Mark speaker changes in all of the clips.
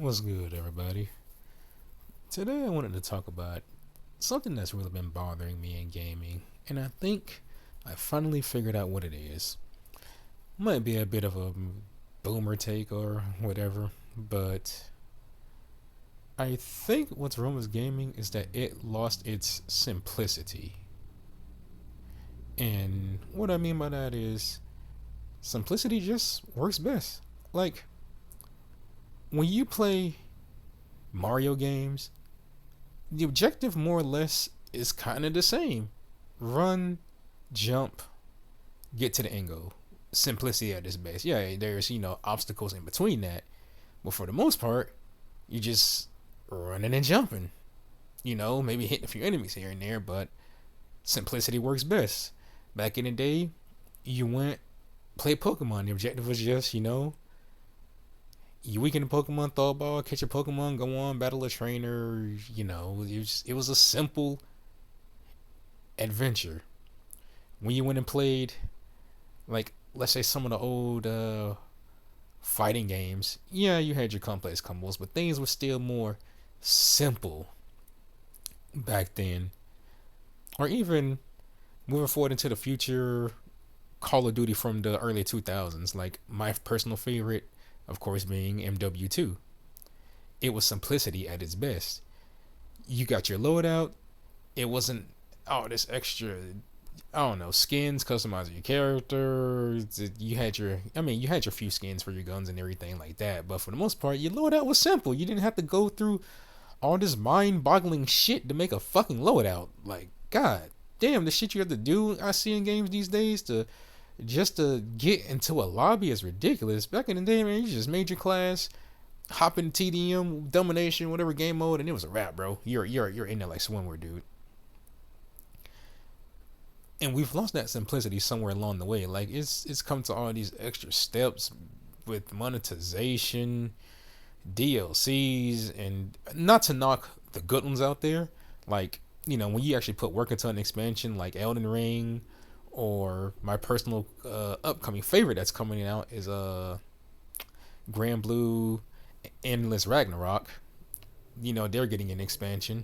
Speaker 1: What's good, everybody? Today I wanted to talk about something that's really been bothering me in gaming, and I think I finally figured out what it is. Might be a bit of a boomer take or whatever, but I think what's wrong with gaming is that it lost its simplicity. And what I mean by that is simplicity just works best. Like, when you play Mario games, the objective more or less is kind of the same: run, jump, get to the end goal. Simplicity at its base. Yeah, there's obstacles in between that, but for the most part, you just running and jumping. Maybe hitting a few enemies here and there, but simplicity works best. Back in the day, you went play Pokemon. The objective was just you weaken the Pokemon, throw a ball, catch a Pokemon, go on, battle a trainer. It was a simple adventure. When you went and played, like, let's say some of the old fighting games, yeah, you had your complex combos, but things were still more simple back then. Or even moving forward into the future, Call of Duty from the early 2000s, like my personal favorite, of course, being MW2. It was simplicity at its best. You got your loadout. It wasn't all this extra, I don't know, skins, customizing your character. You had your few skins for your guns and everything like that, but for the most part, your loadout was simple. You didn't have to go through all this mind-boggling shit to make a fucking loadout. Like, god damn, the shit you have to do I see in games these days to just to get into a lobby is ridiculous. Back in the day, man, you just made your class, hop in TDM, domination, whatever game mode, and it was a wrap, bro. You're in there like swimwear, dude. And we've lost that simplicity somewhere along the way. Like, it's come to all these extra steps with monetization, DLCs, and not to knock the good ones out there. Like, when you actually put work into an expansion like Elden Ring, or my personal upcoming favorite that's coming out is Grand Blue Endless Ragnarok. They're getting an expansion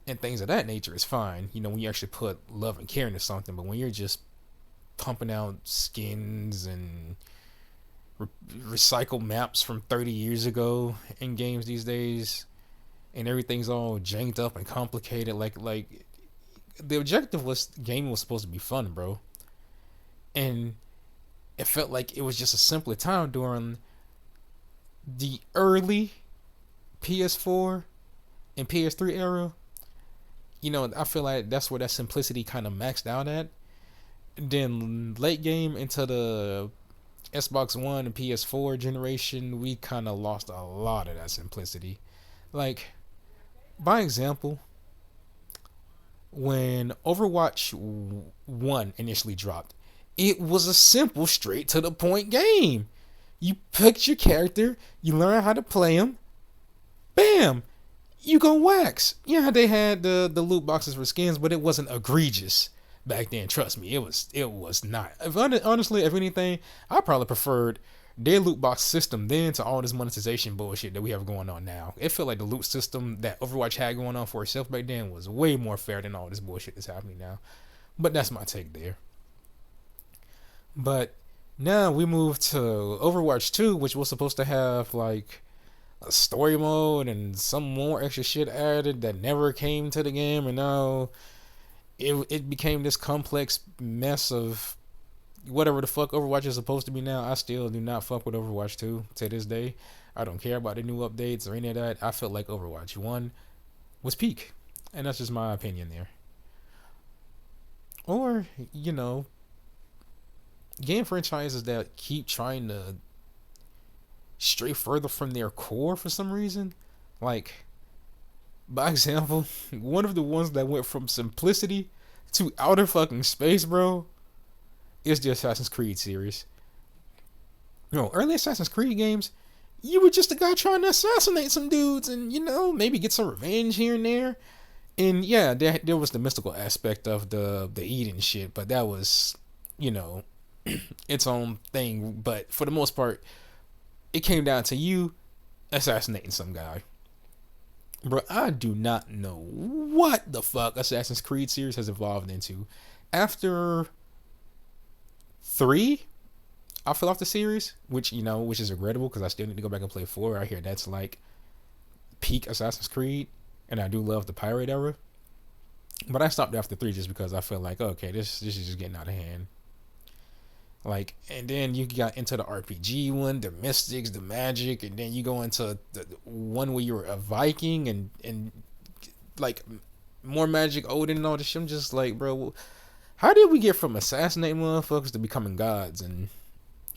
Speaker 1: and things of that nature is fine. When you actually put love and care into something, but when you're just pumping out skins and recycle maps from 30 years ago in games these days, and everything's all janked up and complicated, like the objective was gaming was supposed to be fun, bro. And it felt like it was just a simpler time during the early PS4 and PS3 era. I feel like that's where that simplicity kind of maxed out at. Then late game into the Xbox One and PS4 generation, we kind of lost a lot of that simplicity. Like, by example, when Overwatch 1 initially dropped, it was a simple, straight to the point game. You picked your character, you learn how to play him, bam, you go wax. Yeah, they had the loot boxes for skins, but it wasn't egregious back then. Trust me, it was not. Honestly, if anything, I probably preferred their loot box system then to all this monetization bullshit that we have going on now. It felt like the loot system that Overwatch had going on for itself back then was way more fair than all this bullshit that's happening now. But that's my take there. But now we move to Overwatch 2, which was supposed to have like a story mode and some more extra shit added that never came to the game, and now it became this complex mess of whatever the fuck Overwatch is supposed to be now. I still do not fuck with Overwatch 2 to this day. I don't care about the new updates or any of that. I felt like Overwatch 1 was peak. And that's just my opinion there. Or, game franchises that keep trying to stray further from their core for some reason. Like, by example, one of the ones that went from simplicity to outer fucking space, bro, is the Assassin's Creed series. Early Assassin's Creed games, you were just a guy trying to assassinate some dudes and, maybe get some revenge here and there. And yeah, there was the mystical aspect of the Eden shit, but that was, its own thing. But for the most part, it came down to you assassinating some guy. Bro, I do not know what the fuck Assassin's Creed series has evolved into. After three, I fell off the series, which is regrettable because I still need to go back and play four. I hear that's like peak Assassin's Creed, and I do love the pirate era. But I stopped after three just because I felt like, okay, this is just getting out of hand. Like, and then you got into the RPG one, the mystics, the magic, and then you go into the one where you were a Viking and like more magic, Odin, and all this shit. I'm just like, bro, how did we get from assassinating motherfuckers to becoming gods? And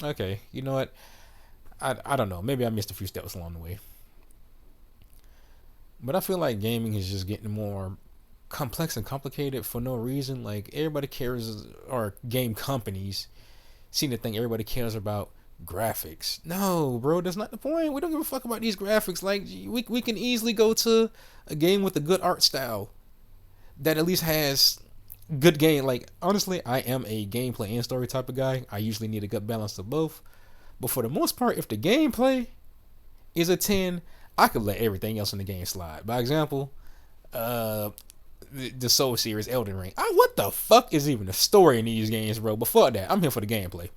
Speaker 1: okay, you know what? I don't know. Maybe I missed a few steps along the way. But I feel like gaming is just getting more complex and complicated for no reason. Like everybody cares, or game companies seem to think everybody cares about graphics. No, bro, that's not the point. We don't give a fuck about these graphics. Like we can easily go to a game with a good art style that at least has good game. Like honestly, I am a gameplay and story type of guy. I usually need a good balance of both. But for the most part, if the gameplay is a 10, I could let everything else in the game slide. By example, the Soul series, Elden Ring. What the fuck is even the story in these games, bro? But fuck that. I'm here for the gameplay.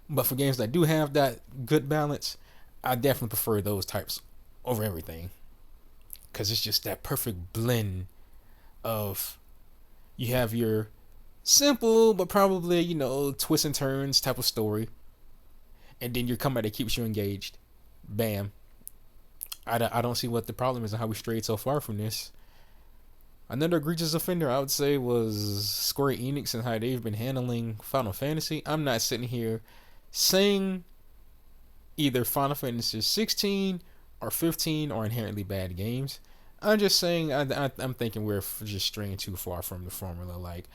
Speaker 1: But for games that do have that good balance, I definitely prefer those types over everything. Because it's just that perfect blend of you have your simple but probably, twists and turns type of story. And then your combat that keeps you engaged. Bam. I don't see what the problem is and how we strayed so far from this. Another egregious offender I would say was Square Enix and how they've been handling Final Fantasy. I'm not sitting here saying either Final Fantasy 16 or 15 are inherently bad games. I'm just saying I'm thinking we're just straying too far from the formula. Like,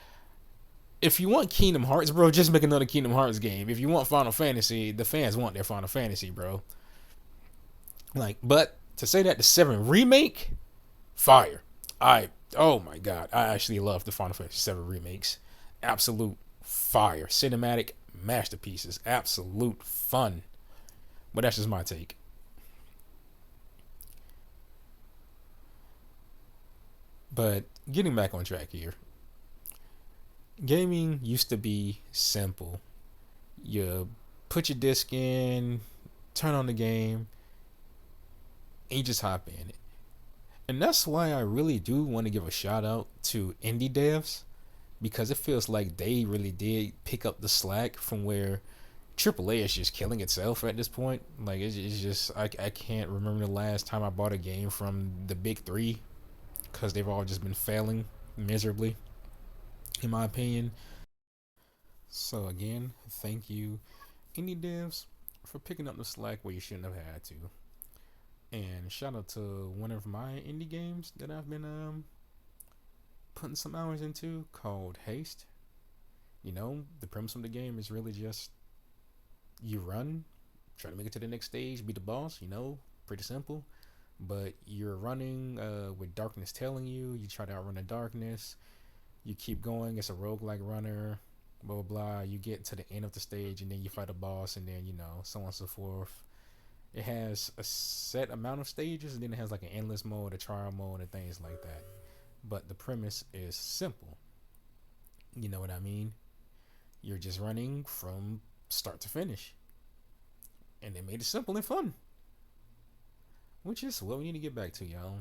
Speaker 1: if you want Kingdom Hearts, bro, just make another Kingdom Hearts game. If you want Final Fantasy, the fans want their Final Fantasy, bro. Like, but to say that the 7 remake, fire. Oh my god, I actually love the Final Fantasy 7 remakes. Absolute fire. Cinematic masterpieces. Absolute fun. But that's just my take. But getting back on track here. Gaming used to be simple. You put your disc in, turn on the game, and you just hop in it. And that's why I really do want to give a shout out to indie devs, because it feels like they really did pick up the slack from where AAA is just killing itself at this point. Like it's just I can't remember the last time I bought a game from the big three, because they've all just been failing miserably, in my opinion. So again, thank you, indie devs, for picking up the slack where you shouldn't have had to. And shout out to one of my indie games that I've been putting some hours into, called Haste. The premise of the game is really just you run, try to make it to the next stage, be the boss. Pretty simple. But you're running with darkness telling you. You try to outrun the darkness. You keep going. It's a roguelike runner. Blah blah blah. You get to the end of the stage and then you fight a boss, and then so on and so forth. It has a set amount of stages, and then it has like an endless mode, a trial mode, and things like that. But the premise is simple. You know what I mean? You're just running from start to finish. And they made it simple and fun, which is what we need to get back to, y'all.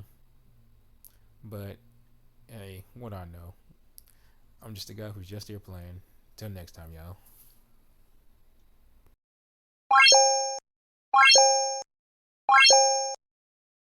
Speaker 1: But hey, what I know, I'm just a guy who's just here playing. Till next time, y'all.